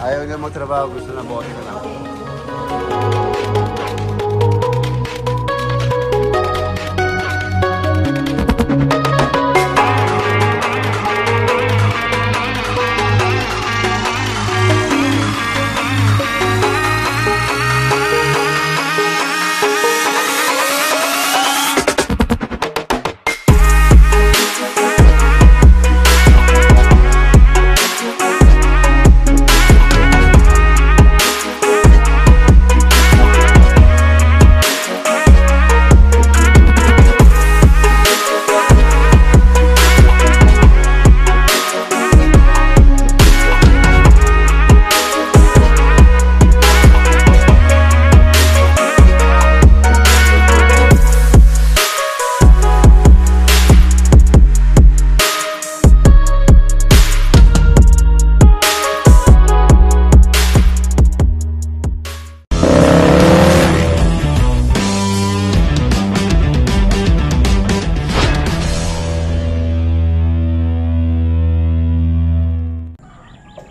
Ayaw niya magtrabaho, gusto na bote na lang.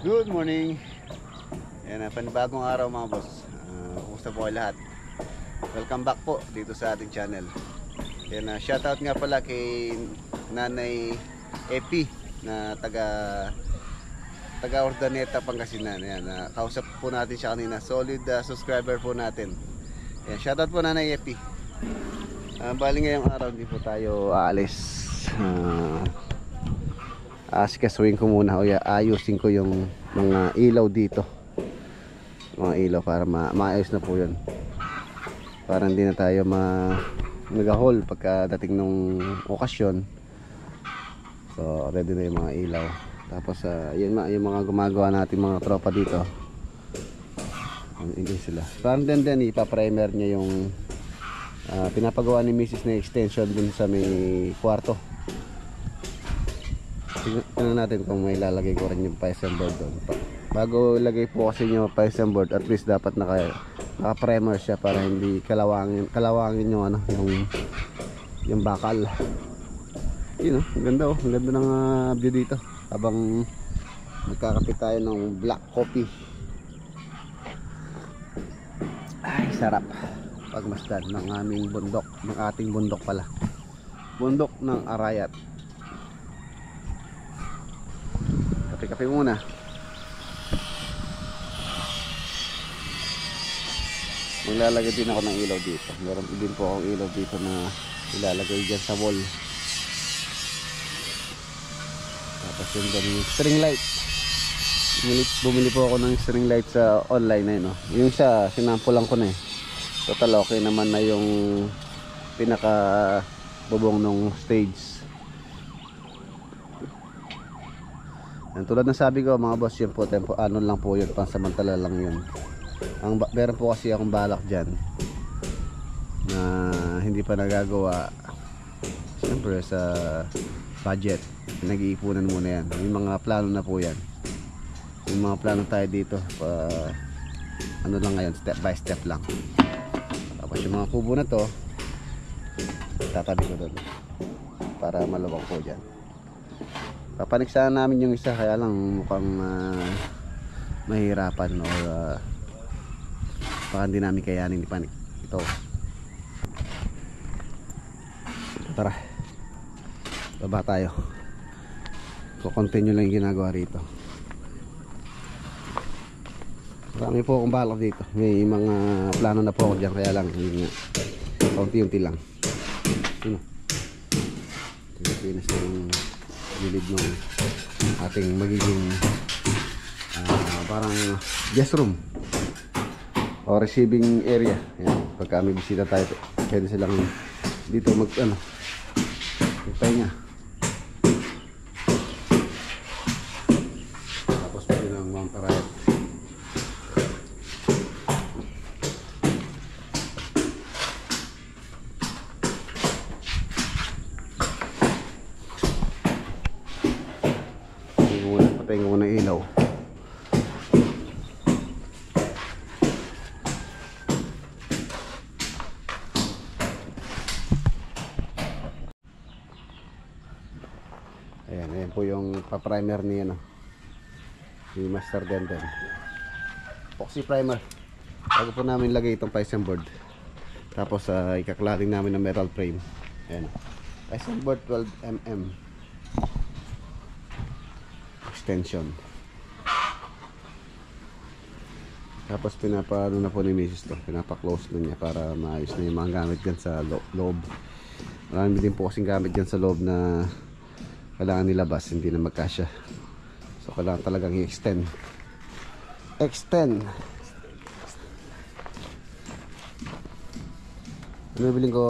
Good morning. Yan, panibagong araw mga boss. Kumusta po kayo lahat? Welcome back po dito sa ating channel. Yan, shoutout nga pala kay Nanay Epi na taga Ordaneta, Pangasinan. Yan, kausap po natin siya kanina. Solid subscriber po natin. Yan, shoutout po Nanay Epi. Bali ngayong araw hindi po tayo aalis. Asikasuhin ko muna o ayusin ko yung mga ilaw dito, mga ilaw para maayos na po yun, para hindi na tayo nag-haul pagkadating nung okasyon. So ready na yung mga ilaw. Tapos yun yung mga gumagawa natin mga tropa dito, hindi sila parang din ipaprimer niya yung pinapagawa ni Mrs. na extension dun sa may kwarto. Tingnan natin kung may lalagay ko rin yung piston board doon. Bago ilagay po kasi yung piston board, at least dapat naka-primer siya para hindi kalawangin yung yung bakal. Yun, ang ganda ang ganda ng view dito habang magkakapit tayo ng black coffee. Ay, sarap pagmasdan ng aming bundok, ng ating bundok pala, bundok ng Arayat. Kape muna. Maglalagay din ako ng ilaw dito. Meron din po akong ilaw dito na ilalagay dyan sa wall. Tapos yun dyan yung string light. Bumili po ako ng string light sa online na yun, no? Yung siya, sinampulan ko na eh. Total okay naman na yung pinaka bubong ng stage. Tulad ng sabi ko mga boss, yun po, ano lang po yun, pansamantala lang yun. Meron po kasi akong balak dyan na hindi pa nagagawa. Siyempre sa budget, nag-iipunan muna yan. Yung mga plano na po yan. Yung mga plano tayo dito, ano lang ngayon, step by step lang. Tapos yung mga kubo na to, tatabi ko doon para maluwag po dyan. Papaniksahan namin yung isa, kaya lang mukhang mahirapan or baka hindi namin kayanin ipanik ito. Tara, baba tayo. So continue lang yung ginagawa rito. Marami po akong balak dito. May mga plano na po ako dyan, kaya lang kaunti-unti lang. Yun, pinas ng gilid ng ating magiging parang guest room o receiving area. Yan, pagka may bisita tayo, pwede silang dito magpahinga. Tapos pwede ng Mount Arayat. Patay ko ng ilaw. Ayan po yung pa-primer ni si Master Denden. epoxy primer. Bago po namin lagay itong Tyson board. Tapos ikaklaring namin ng metal frame. Ayan. Tyson board 12mm extension. Tapos pinapano na po ni Mrs. to. Pinapa-close na niya para maayos na yung mga gamit dyan sa loob. Marami din po kasing gamit dyan sa loob na kailangan nilabas, hindi na magkasya. So kailangan talagang i-extend. Ano biling ko,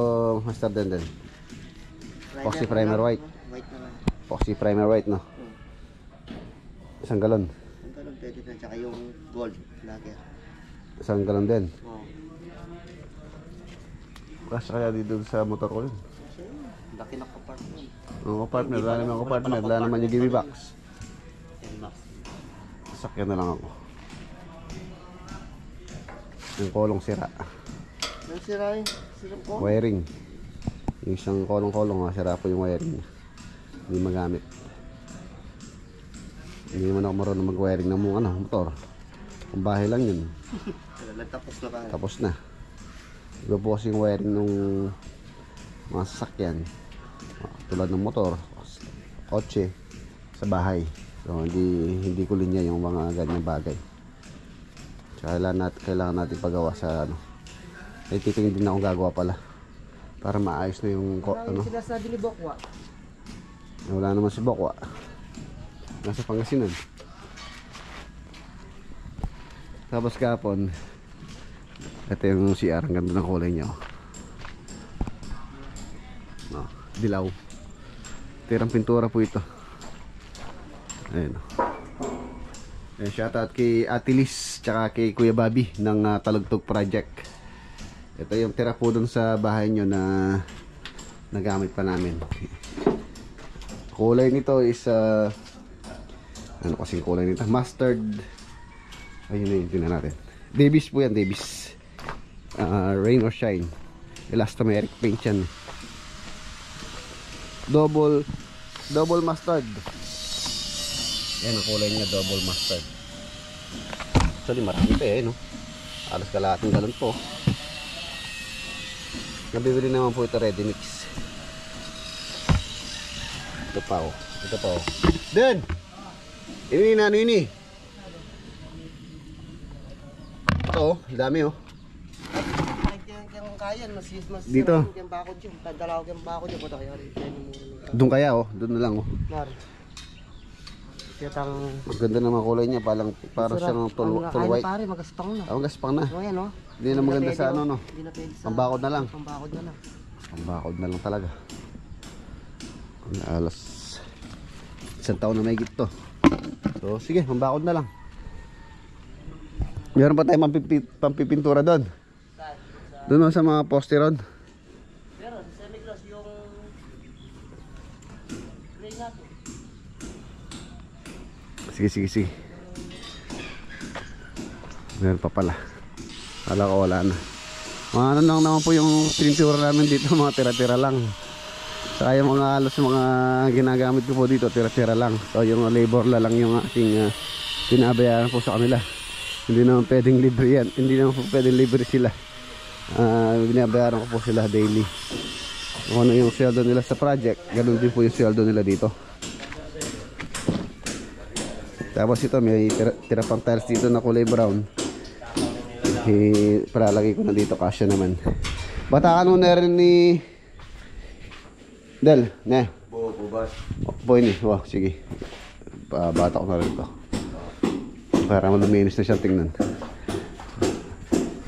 Master Denden? Epoxy primer white. White naman. Epoxy primer white, no? Isang galon. Ang galon pwede na, tsaka yung gold lager. Isang galon din. Oo. Kasi kaya dito sa motor ko yun. Kasi laki na compartment. Ang compartment, wala naman compartment. Wala naman yung give box. Sakyan na lang ako. Yung kolong sira. Yung sirain, silang ko. Wiring. Yung isang kolong-kolong, sira po yung wiring niya. Hindi magamit. Hindi naman ako marunong mag-wiring ng mga motor. Kung bahay lang yun. Tapos na ba? Tapos na. Iba po kasi yung wiring ng mga sasakyan. Tulad ng motor, kotse, sa bahay. So hindi ko linya yung mga ganyang bagay. Kailangan natin pagawa sa ano. Ay titingin din akong gagawa pala. Para maayos na yung ano. Sinasabi ni Bokwa. Wala naman si Bokwa. Nasa Pangasinan. Tapos kahapon, ito yung CR, ang ganda ng kulay niya. Oh, dilaw. Tirang pintura po ito. Ayan. Ayan, shoutout kay Ate Liz tsaka kay Kuya Bobby ng Talugtog Project. Ito yung tira po dun sa bahay nyo na nagamit pa namin. Kulay nito is ano kasing kulay nito? Mustard. Ayun na yun, tingnan natin. Davis po yan, Davis. Rain or Shine. Elastomeric paint yan. Double mustard. Yan ang kulay niya, double mustard. Actually marami pa no? Alas kalahating galon po. Nabibili naman po ito ready mix. Ito pa oh. Dad! Ini na ano ini? Ito oh, dami oh. Dito. Doon kaya oh, doon na lang oh. Maganda naman kulay niya, parang siyang full white. Pare, magaspang na. Oh, gaspang na. O yan oh. Hindi na maganda sa ano no. Hindi na pwede sa Pambakod na lang. Pambakod na lang Talaga. Alas isang taon na may gito. So sige, pambakod na lang. Meron pa tayong pampipintura doon. Doon sa mga poste ron. Pero sa semi-gloss yung gray natin. Sige. Meron pa pala. Kala ko wala na. Mga ano lang naman po yung pintura namin dito, mga tira-tira lang. Saka yung mga halos mga ginagamit ko po dito, tira-tira lang. So yung labor lang yung aking pinabayaran po sa kanila. Hindi naman pwedeng libre yan. Hindi naman po pwedeng libre sila. Binabayaran ko po sila daily. Kung ano yung sweldo nila sa project, ganun din po yung sweldo nila dito. Tapos ito may tira pang tiles dito na kulay brown. Paralagay ko na dito, kasya naman. Batakan mo na rin ni Del, ne? Boy ni, wow, sige. Bata ko na rin ito. Para maluminis na siyang tingnan.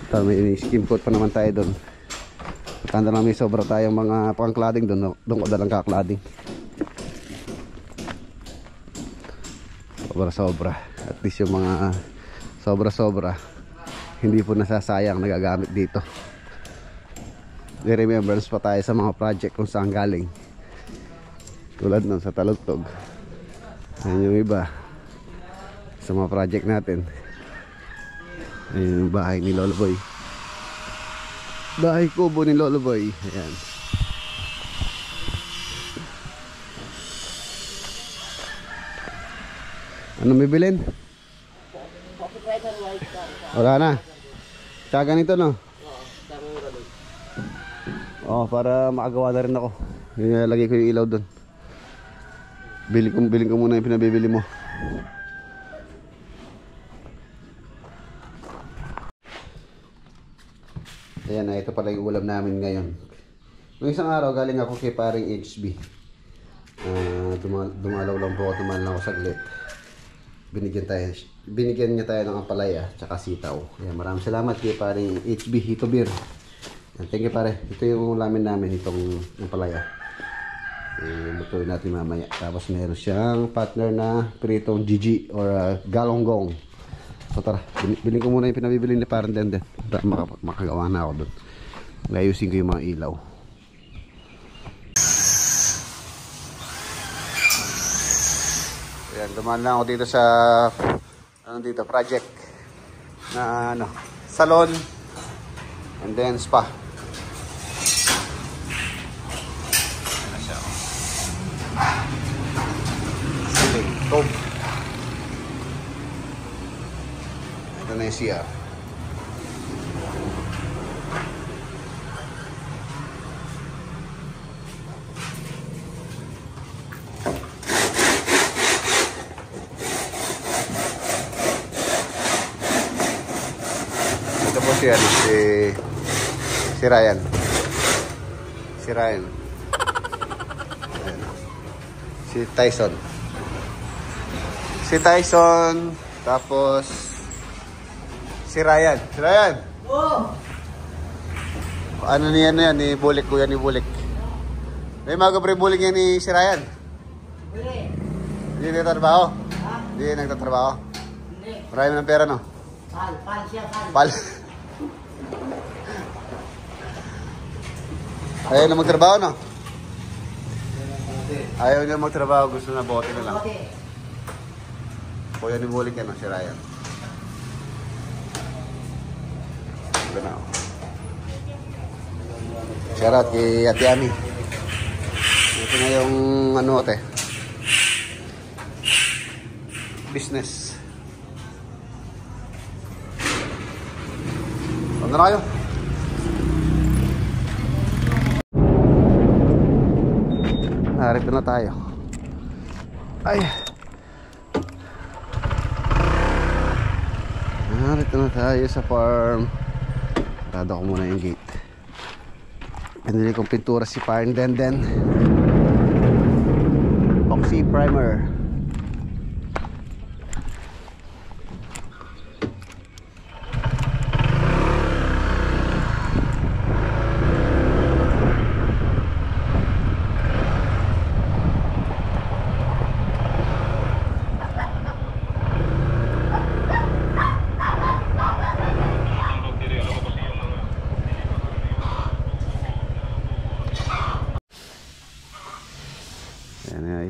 May skim coat pa naman tayo doon. Kanda lang may sobra tayong mga pang-cladding doon. Doon ko dalang ka-cladding. Sobra. At least yung mga sobra. Hindi po nasasayang nagagamit dito. May remembrance pa tayo sa mga project kung saan galing. Tulad nun sa Talugtog. Ayan yung iba. Sa mga project natin. Ayan yung bahay ni Lolo Boy. Bahay kubo ni Lolo Boy. Ayan. Ano bibilin? Wala na. Tsaka ganito no. Oo, tama mura doon. Oh, para makagawa na rin ako. Ilalagay ko yung ilaw doon. Bilhin ko muna yung pinabibili mo. Ayan na, ito pala yung ulam namin ngayon. Noong isang araw, galing ako kay paring HB. Dumalaw lang po ako, tumahan lang ako saglit. Binigyan niya tayo ng ampalaya, tsaka sitaw. Ayan, maraming salamat kay paring HB Hito Beer. Thank you pare. Ito yung ulamin namin, itong ampalaya. Lutuin natin mamaya. Tapos meron siyang partner na pritong Gigi or galonggong. So tara, bilhin ko muna yung pinabibili ni parang Denden. Makagawa na ako doon. Layusin ko yung mga ilaw. Ayan, dumaan lang ako dito sa project na salon and then spa. Ayan na siya. Top. Ito na yung CR. Ito po si Ryan. Si Ryan. Ayan. Si Tyson. Si Tyson. Tapos si Ryan. Si Ryan. Oh! Ano niyan na yan? Ni Bulik ko yan, ni Bulik. May mga pre Bulik yan ni si Ryan. Hindi nagtatrabaho? Ha? Hindi nagtatrabaho? Hindi. Marami ng pera, no? Pal siya, pal. Pal. Ayaw na magtrabaho, no? Ayaw niya magtrabaho. Gusto na bote na lang. Kuya ni Bulik yan, no? Si Ryan. Ito na, oh. Shoutout kay Ate Ami. Ito na yung ano, ate. Business. Ano na kayo? Narito na tayo. Ay. Narito na tayo sa farm. Tado ko muna yung gate. Pinili kong pintura si Parang Denden. Oxy primer.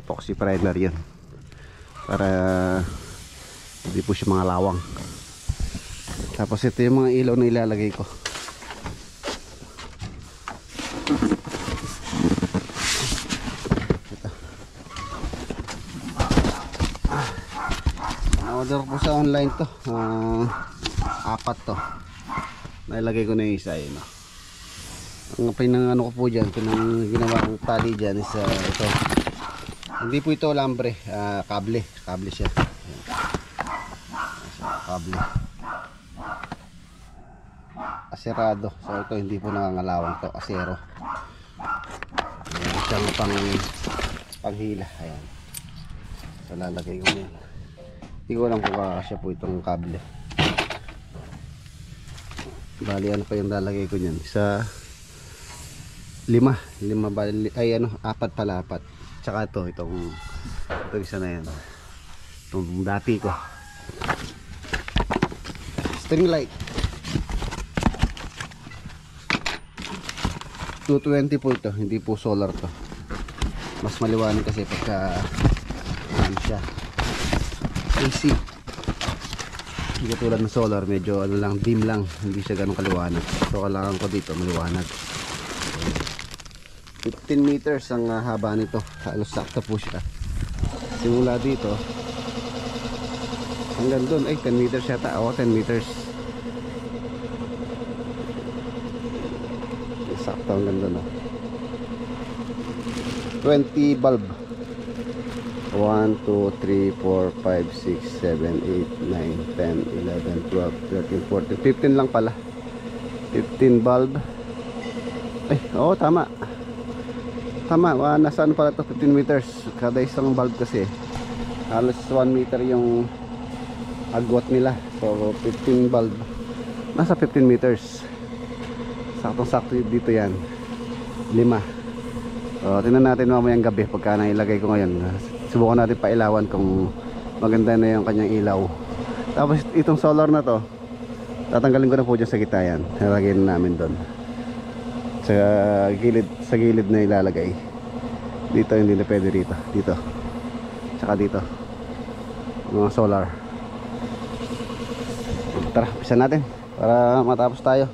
Epoxy primer yun para hindi po siya mga lawang. Tapos ito yung mga ilaw na ilalagay ko. Ito. Order po sa online to. 4 to. Nailagay ko na yung isa yun. Ang pinang ko po dyan, pinang ginawa kong tali dyan is ito. Hindi po ito lambre, kable siya. Ayan. Kable. Aserado. So ito hindi po nangangalawang to, asero. Ayan, siyang panghila. Ayan. So lalagay ko na yan. Hindi ko alam kung kakasya po itong kable. Bali ano pa yung lalagay ko niyan? Sa 5 bali, ay 4 pala. Tsaka itong isa na yan. Itong dati ko. String light. 220 po ito. Hindi po solar to. Mas maliwanag kasi pagka ano siya. AC. Hindi tulad ng solar. Medyo ano lang, dim lang. Hindi siya ganun kaliwanag. So kailangan ko dito maliwanag. 15 meters ang haba nito. Halos sakto po siya. Simula dito hanggang doon ay 10 meters yata. O 10 meters. sakto ang ganda na. 20 bulb. 1, 2, 3, 4, 5, 6, 7, 8, 9, 10, 11, 12, 13, 14, 15 lang pala. 15 bulb. Ay, oo, tama. Tama, nasaan pala ito? 15 meters. Kada isang bulb kasi. Halos 1 meter yung agwat nila. So, 15 bulb. Nasa 15 meters. Saktong-sakto dito yan. 5. So, tingnan natin mamayang gabi pagka nailagay ko ngayon. Subukan natin pailawan kung maganda na yung kanyang ilaw. Tapos itong solar na to, tatanggalin ko na po dyan sa gitna yan. Nilagay na namin doon. Sa gilid na ilalagay. Dito hindi na pwede rito. Dito. Tsaka dito. Mga solar. Tara, pisa natin para matapos tayo.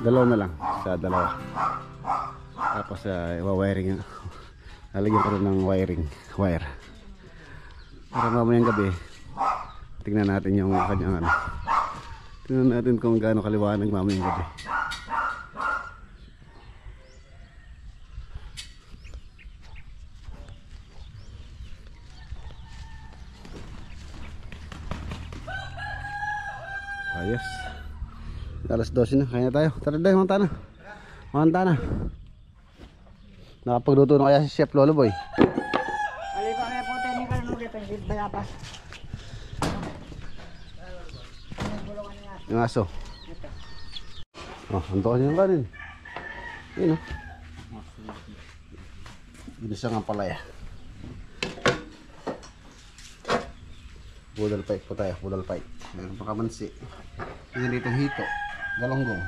Dalawa na lang sa dalawa. Tapos wiring, lalagyan ko rin ng wire para mamayang gabi tingnan natin yung kanyang tingnan natin kung gaano kaliwanag mamayang gabi. Ayos. Alas 12 na, kaya na tayo. Tara tayo, manta na. Nakapagluto na kaya si Chef Lolo Boy. Alipa kaya po tayo ni Carlo Depende Bayapas. Yung aso. Oh, anto kasi yung kanin. Yun o. Binisa nga palaya. Budal fight po tayo, budal fight. Meron pa kamansi. Yun dito hito. Galonggong.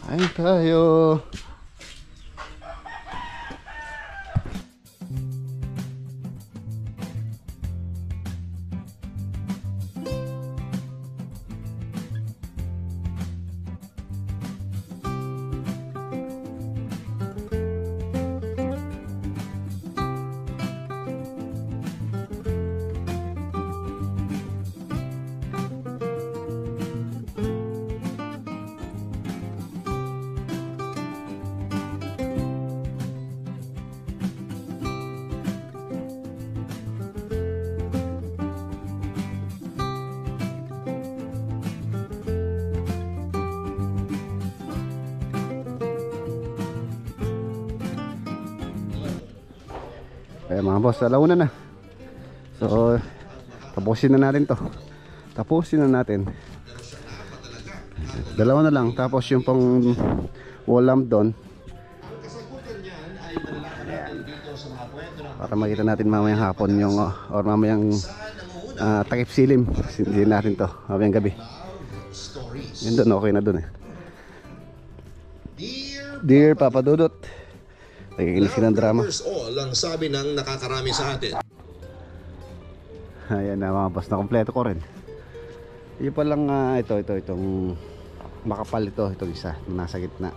Kain tayo. Kaya mga boss, alauna na. So tapusin na natin to. Tapusin na natin. Dalawa na lang. Tapos yung pang wall lamp doon, para makita natin mamayang hapon yung or mamayang takip silim. Hindi natin to mamayang gabi. Yun doon, okay na doon eh. Dear Papa Dudut, nakikinig ng drama. All ang sabi ng nakakarami sa atin. Ayan na mga boss, na kompleto ko rin. Yung palang itong makapal itong isa na nasa gitna.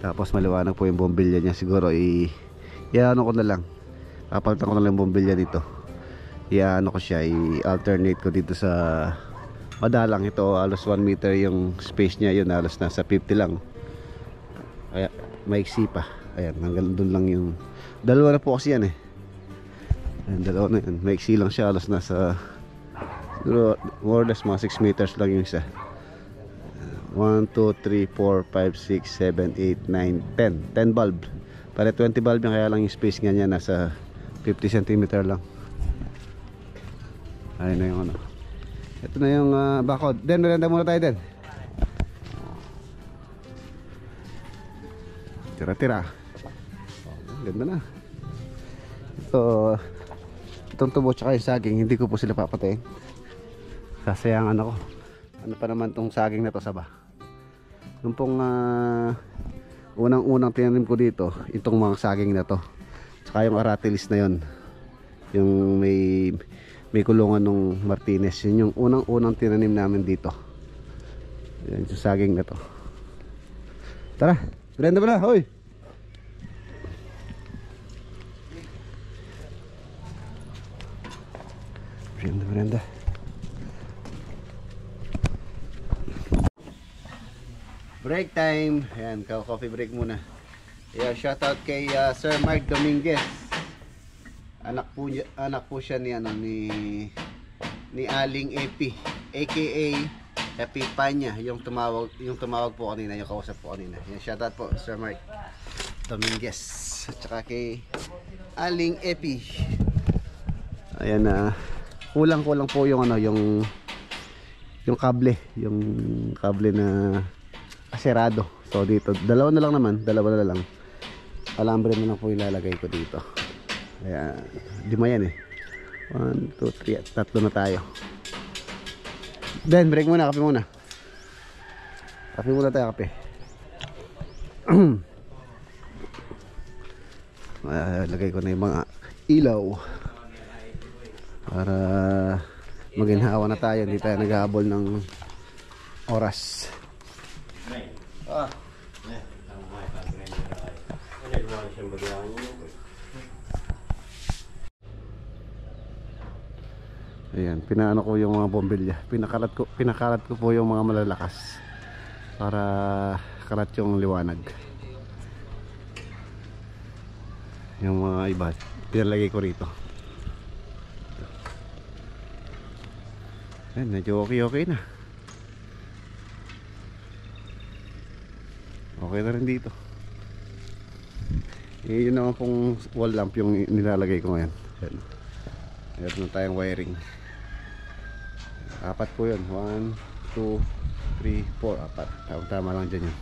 Tapos maliwanag po yung bombilya niya. Siguro i-ano ko na lang, papalitan ko na lang yung bombilya dito. I-ano ko siya, i-alternate ko dito sa madalang. Ito halos 1 meter yung space niya. Yun halos nasa 50 lang. Kaya maiksi pa. Ayan, hanggang doon lang yung dalawa na po kasi yan eh. Ayan, dalawa na yun. Maiksi lang siya, halos nasa siguro more or less mga 6 meters lang yung isa. 1, 2, 3, 4, 5, 6, 7, 8, 9, 10 10 bulb. Para 20 bulb yan, kaya lang yung space nga niya nasa 50 cm lang. Ayun na yung ano. Ito na yung bakod. Den, merenda muna tayo den. Tira-tira. Ganda na. Itong tubo tsaka yung saging, hindi ko po sila papatayin. Sasayangan ako. Ano pa naman tong saging na to, saba. Yung pong unang-unang tinanim ko dito, itong mga saging na to. Tsaka yung aratilis na yon, yung may kulungan ng Martinez. Yun yung unang-unang tinanim namin dito. Yan yung saging na to. Tara, Brenda ba na? Hoy! Brenda. Break time. Ayan, coffee break muna. Yeah, shout out kay Sir Mark Dominguez. Anak po siya ni Aling Epi, aka Epi Panya, yung tumawag po kanina, yung kausap po kanina. Yan, shout out po Sir Mark Dominguez. At saka kay Aling Epi. Ayan na. Kulang po yung yung kable na aserado. So dito, dalawa na lang. Alambre na lang po ilalagay ko dito. Kaya, lima yan eh. 1, 2, 3, tatlo na tayo. Then, break muna, kape muna. Kape muna tayo, kape. Lagay ko na yung mga ilaw. Para maginhawa na tayo, hindi tayo naghahabol ng oras. Ayan, pinaano ko yung mga bombilya. Pinakalat ko po yung mga malalakas para kalat yung liwanag. Yung mga iba pinalagay ko rito. Ayan, medyo okay na. Okay na rin dito. Yun naman pong wall lamp yung nilalagay ko ngayon. Meron na tayong wiring. Apat po yun. 1, 2, 3, 4. Apat. Tama lang dyan yun.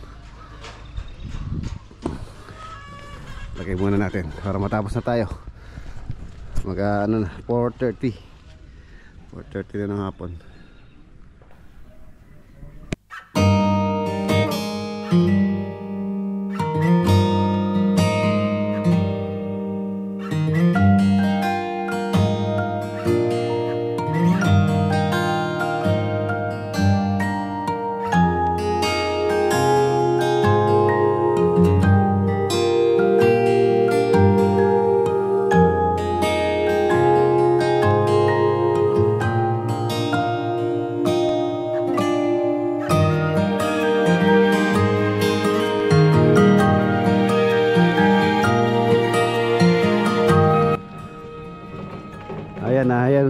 Lagay muna natin para matapos na tayo. Ano na, 4:30 na ng hapon.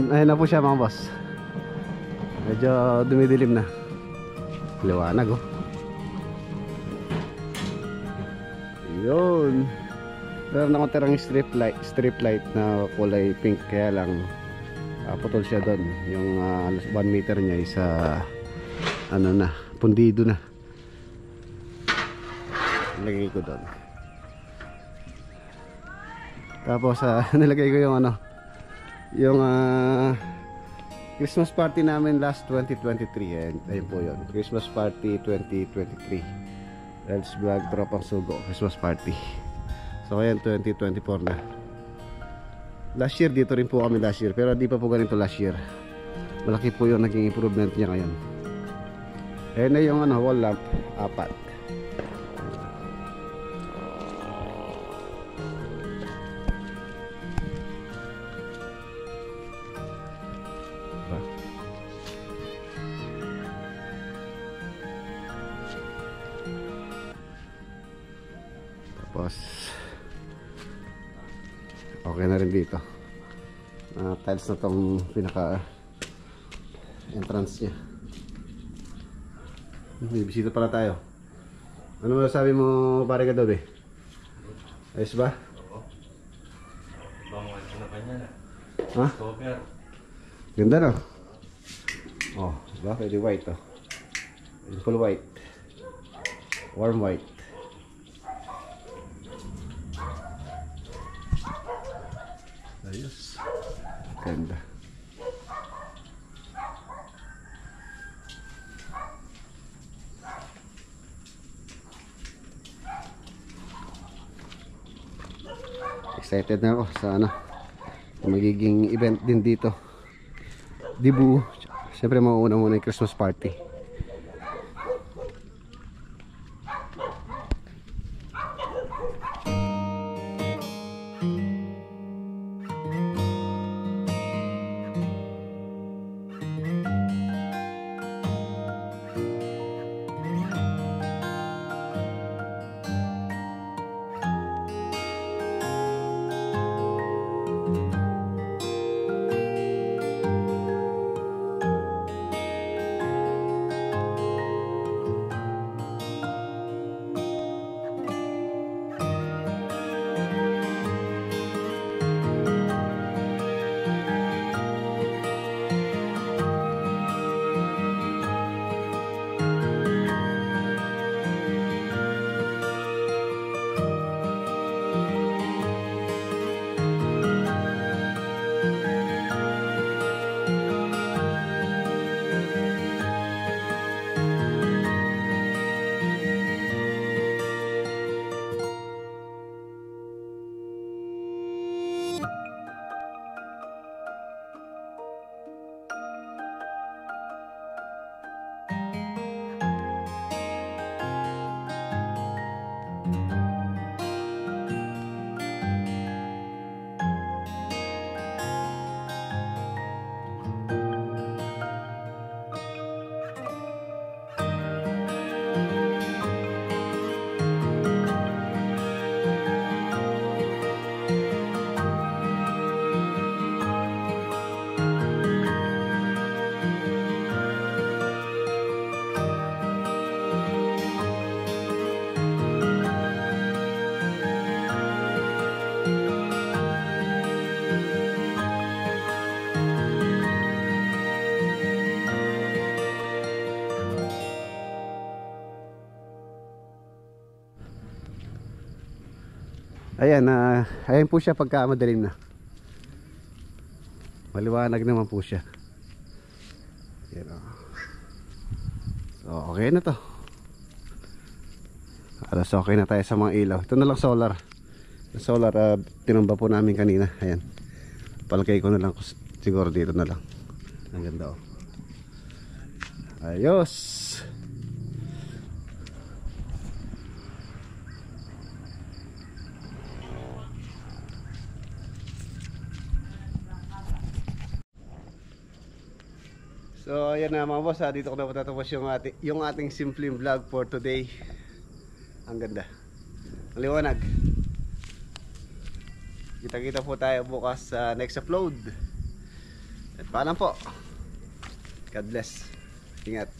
Ayan na po siya mga boss. Medyo dumidilim na. Liwanag oh. Yun. Meron akong tirang strip light na kulay pink, kaya lang putol siya doon. Yung 1 meter niya is ano na, pundido na. Nilagay ko doon. Tapos nilagay ko yung yung Christmas party namin last 2023. Ayun po yun, Christmas party 2023, Reds Vlog Tropang Sugo Christmas party. So ayan, 2024 na. Last year dito rin po kami last year, pero di pa po ganito last year. Malaki po yung naging improvement niya ngayon. Ayan na yung wall lamp, 4. Tapos okay na rin dito. Tiles na tong pinaka entrance nya. May bisita pala tayo. Ano masasabi mo, pare Gadobe? Ayos ba? Oo. Bangon ko na kanya na. Ha? Cover. Ganda no? Oh, diba? Pwede white oh. Full white. Warm white. Ayos. Ganda. Excited na ako sa magiging event din dito. Dibu. Siyempre mauuna muna yung Christmas party. Ayan, ayan po siya pagka madilim na. Maliwanag naman po siya. Ayan, so okay na to. Alas okay na tayo sa mga ilaw. Ito na lang solar. Solar, tinamba po namin kanina. Ayan, palagay ko na lang siguro dito na lang. Ang ganda oh. Ayos. So ayan na mga boss, dito ko na patatapos yung ating simpleng vlog for today. Ang ganda, maliwanag. Kita-kita po tayo bukas sa next upload. At paalam po. God bless. Ingat.